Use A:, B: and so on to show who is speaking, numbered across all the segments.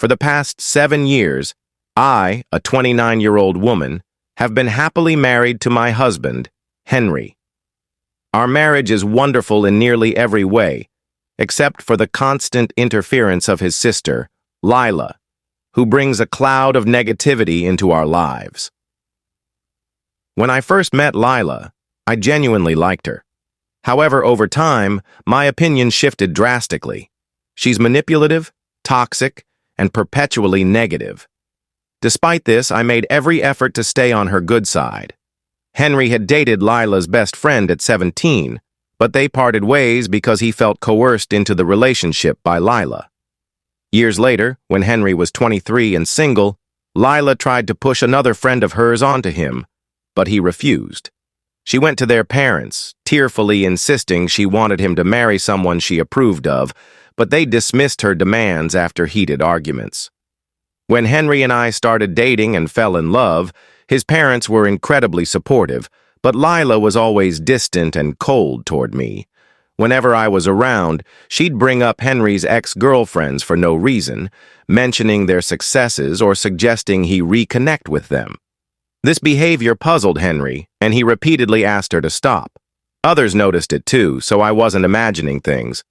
A: For the past 7 years, I, a 29-year-old woman, have been happily married to my husband, Henry. Our marriage is wonderful in nearly every way, except for the constant interference of his sister, Lila, who brings a cloud of negativity into our lives. When I first met Lila, I genuinely liked her. However, over time, my opinion shifted drastically. She's manipulative, toxic, and perpetually negative. Despite this, I made every effort to stay on her good side. Henry had dated Lila's best friend at 17, but they parted ways because he felt coerced into the relationship by Lila. Years later, when Henry was 23 and single, Lila tried to push another friend of hers onto him, but he refused. She went to their parents, tearfully insisting she wanted him to marry someone she approved of, but they dismissed her demands after heated arguments. When Henry and I started dating and fell in love, his parents were incredibly supportive, but Lila was always distant and cold toward me. Whenever I was around, she'd bring up Henry's ex-girlfriends for no reason, mentioning their successes or suggesting he reconnect with them. This behavior puzzled Henry, and he repeatedly asked her to stop. Others noticed it too, so I wasn't imagining things.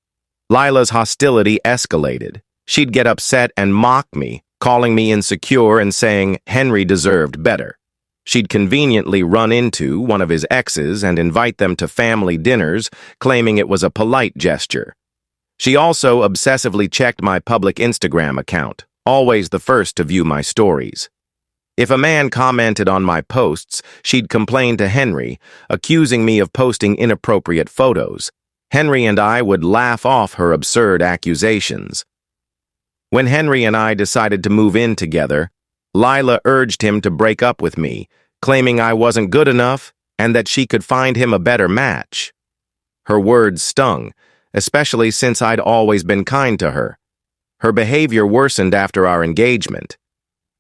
A: Lila's hostility escalated. She'd get upset and mock me, calling me insecure and saying Henry deserved better. She'd conveniently run into one of his exes and invite them to family dinners, claiming it was a polite gesture. She also obsessively checked my public Instagram account, always the first to view my stories. If a man commented on my posts, she'd complain to Henry, accusing me of posting inappropriate photos. Henry and I would laugh off her absurd accusations. When Henry and I decided to move in together, Lila urged him to break up with me, claiming I wasn't good enough and that she could find him a better match. Her words stung, especially since I'd always been kind to her. Her behavior worsened after our engagement.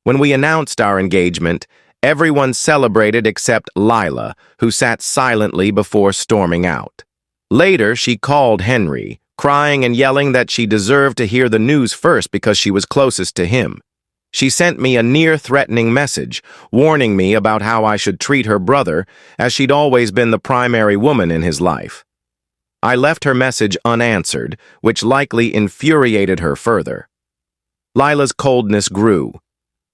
A: When we announced our engagement, everyone celebrated except Lila, who sat silently before storming out. Later, she called Henry, crying and yelling that she deserved to hear the news first because she was closest to him. She sent me a near-threatening message, warning me about how I should treat her brother, as she'd always been the primary woman in his life. I left her message unanswered, which likely infuriated her further. Lila's coldness grew,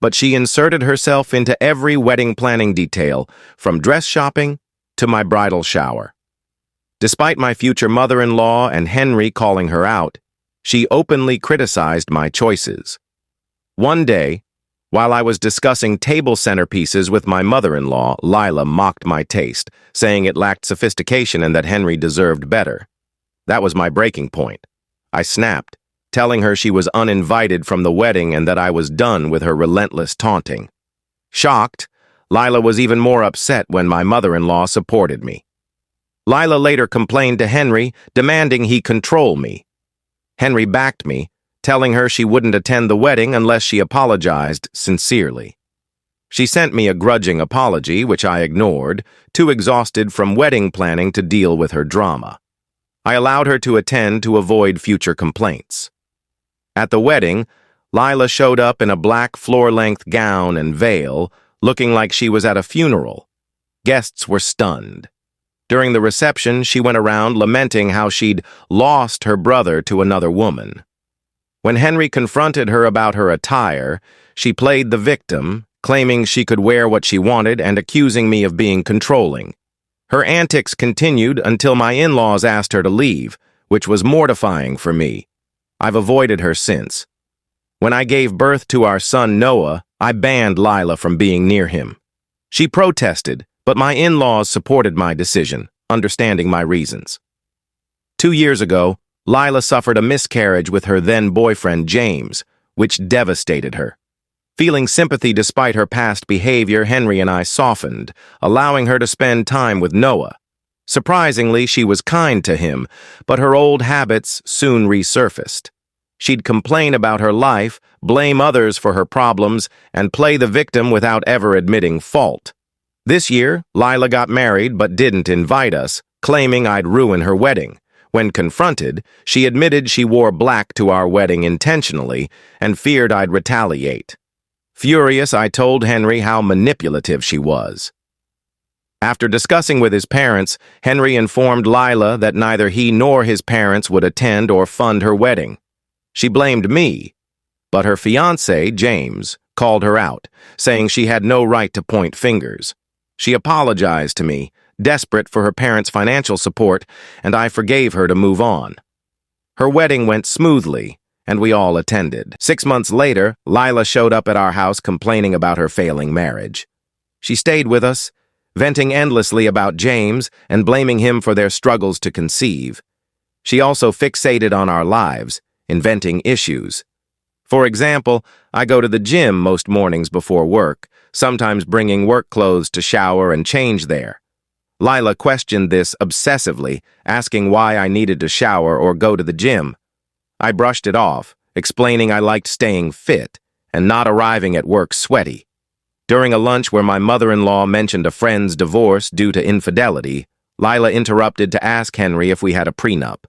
A: but she inserted herself into every wedding planning detail, from dress shopping to my bridal shower. Despite my future mother-in-law and Henry calling her out, she openly criticized my choices. One day, while I was discussing table centerpieces with my mother-in-law, Lila mocked my taste, saying it lacked sophistication and that Henry deserved better. That was my breaking point. I snapped, telling her she was uninvited from the wedding and that I was done with her relentless taunting. Shocked, Lila was even more upset when my mother-in-law supported me. Lila later complained to Henry, demanding he control me. Henry backed me, telling her she wouldn't attend the wedding unless she apologized sincerely. She sent me a grudging apology, which I ignored, too exhausted from wedding planning to deal with her drama. I allowed her to attend to avoid future complaints. At the wedding, Lila showed up in a black floor-length gown and veil, looking like she was at a funeral. Guests were stunned. During the reception, she went around lamenting how she'd lost her brother to another woman. When Henry confronted her about her attire, she played the victim, claiming she could wear what she wanted and accusing me of being controlling. Her antics continued until my in-laws asked her to leave, which was mortifying for me. I've avoided her since. When I gave birth to our son Noah, I banned Lila from being near him. She protested, but my in-laws supported my decision, understanding my reasons. 2 years ago, Lila suffered a miscarriage with her then-boyfriend James, which devastated her. Feeling sympathy despite her past behavior, Henry and I softened, allowing her to spend time with Noah. Surprisingly, she was kind to him, but her old habits soon resurfaced. She'd complain about her life, blame others for her problems, and play the victim without ever admitting fault. This year, Lila got married but didn't invite us, claiming I'd ruin her wedding. When confronted, she admitted she wore black to our wedding intentionally and feared I'd retaliate. Furious, I told Henry how manipulative she was. After discussing with his parents, Henry informed Lila that neither he nor his parents would attend or fund her wedding. She blamed me, but her fiancé, James, called her out, saying she had no right to point fingers. She apologized to me, desperate for her parents' financial support, and I forgave her to move on. Her wedding went smoothly, and we all attended. 6 months later, Lila showed up at our house complaining about her failing marriage. She stayed with us, venting endlessly about James and blaming him for their struggles to conceive. She also fixated on our lives, inventing issues. For example, I go to the gym most mornings before work, sometimes bringing work clothes to shower and change there. Lila questioned this obsessively, asking why I needed to shower or go to the gym. I brushed it off, explaining I liked staying fit and not arriving at work sweaty. During a lunch where my mother-in-law mentioned a friend's divorce due to infidelity, Lila interrupted to ask Henry if we had a prenup.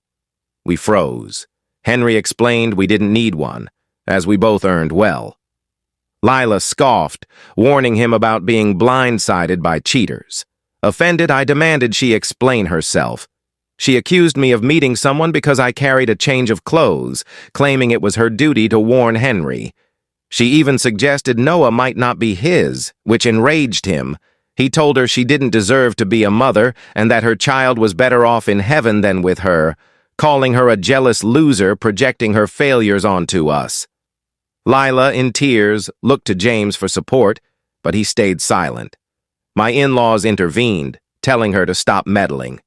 A: We froze. Henry explained we didn't need one, as we both earned well. Lila scoffed, warning him about being blindsided by cheaters. Offended, I demanded she explain herself. She accused me of meeting someone because I carried a change of clothes, claiming it was her duty to warn Henry. She even suggested Noah might not be his, which enraged him. He told her she didn't deserve to be a mother and that her child was better off in heaven than with her, calling her a jealous loser projecting her failures onto us. Lila, in tears, looked to James for support, but he stayed silent. My in-laws intervened, telling her to stop meddling.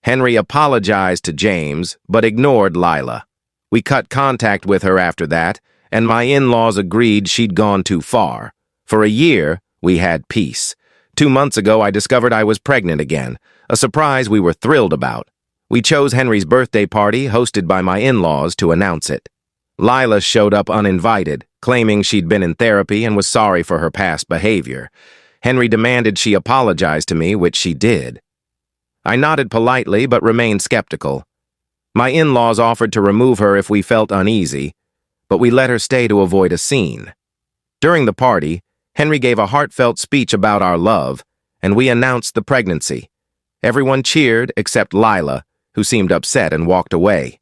A: Henry apologized to James, but ignored Lila. We cut contact with her after that, and my in-laws agreed she'd gone too far. For a year, we had peace. 2 months ago, I discovered I was pregnant again, a surprise we were thrilled about. We chose Henry's birthday party, hosted by my in-laws, to announce it. Lila showed up uninvited, claiming she'd been in therapy and was sorry for her past behavior. Henry demanded she apologize to me, which she did. I nodded politely but remained skeptical. My in-laws offered to remove her if we felt uneasy, but we let her stay to avoid a scene. During the party, Henry gave a heartfelt speech about our love, and we announced the pregnancy. Everyone cheered except Lila, who seemed upset and walked away.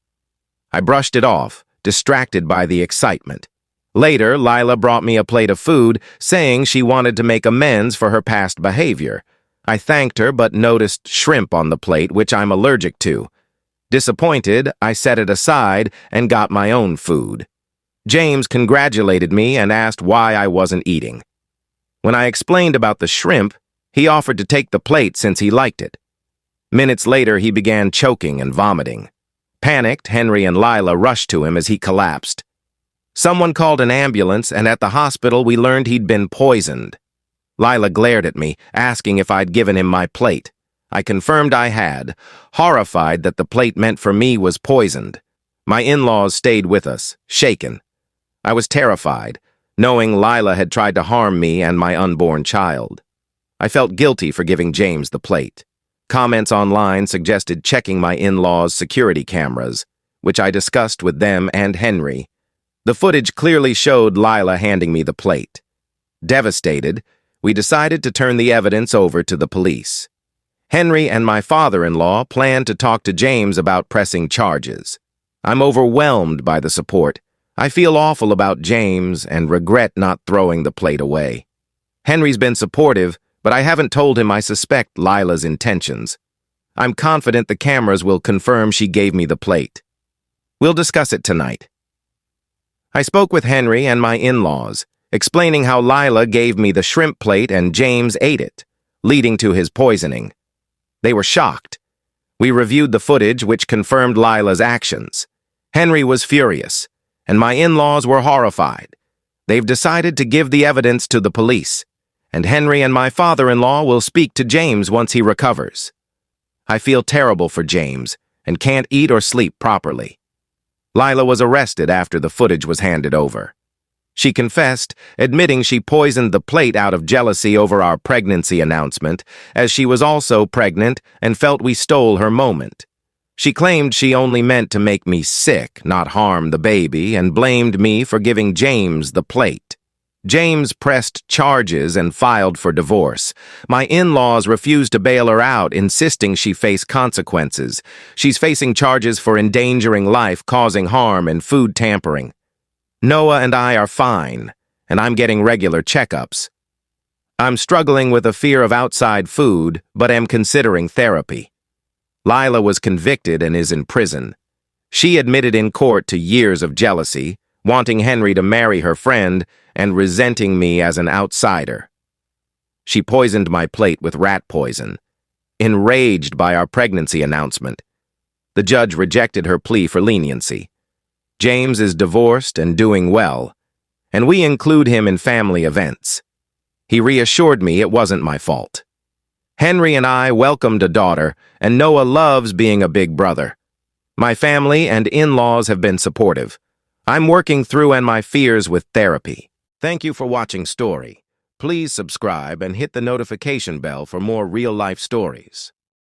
A: I brushed it off, distracted by the excitement. Later, Lila brought me a plate of food, saying she wanted to make amends for her past behavior. I thanked her but noticed shrimp on the plate, which I'm allergic to. Disappointed, I set it aside and got my own food. James congratulated me and asked why I wasn't eating. When I explained about the shrimp, he offered to take the plate since he liked it. Minutes later, he began choking and vomiting. Panicked, Henry and Lila rushed to him as he collapsed. Someone called an ambulance, and at the hospital we learned he'd been poisoned. Lila glared at me, asking if I'd given him my plate. I confirmed I had, horrified that the plate meant for me was poisoned. My in-laws stayed with us, shaken. I was terrified, knowing Lila had tried to harm me and my unborn child. I felt guilty for giving James the plate. Comments online suggested checking my in-laws' security cameras, which I discussed with them and Henry. The footage clearly showed Lila handing me the plate. Devastated, we decided to turn the evidence over to the police. Henry and my father-in-law planned to talk to James about pressing charges. I'm overwhelmed by the support. I feel awful about James and regret not throwing the plate away. Henry's been supportive, but I haven't told him I suspect Lila's intentions. I'm confident the cameras will confirm she gave me the plate. We'll discuss it tonight. I spoke with Henry and my in-laws, explaining how Lila gave me the shrimp plate and James ate it, leading to his poisoning. They were shocked. We reviewed the footage, which confirmed Lila's actions. Henry was furious, and my in-laws were horrified. They've decided to give the evidence to the police, and Henry and my father-in-law will speak to James once he recovers. I feel terrible for James and can't eat or sleep properly. Lila was arrested after the footage was handed over. She confessed, admitting she poisoned the plate out of jealousy over our pregnancy announcement, as she was also pregnant and felt we stole her moment. She claimed she only meant to make me sick, not harm the baby, and blamed me for giving James the plate. James pressed charges and filed for divorce. My in-laws refused to bail her out, insisting she face consequences. She's facing charges for endangering life, causing harm, and food tampering. Noah and I are fine, and I'm getting regular checkups. I'm struggling with a fear of outside food, but am considering therapy. Lila was convicted and is in prison. She admitted in court to years of jealousy, wanting Henry to marry her friend, and resenting me as an outsider. She poisoned my plate with rat poison, enraged by our pregnancy announcement. The judge rejected her plea for leniency. James is divorced and doing well, and we include him in family events. He reassured me it wasn't my fault. Henry and I welcomed a daughter, and Noah loves being a big brother. My family and in-laws have been supportive. I'm working through my fears with therapy. Thank you for watching Story. Please subscribe and hit the notification bell for more real-life stories.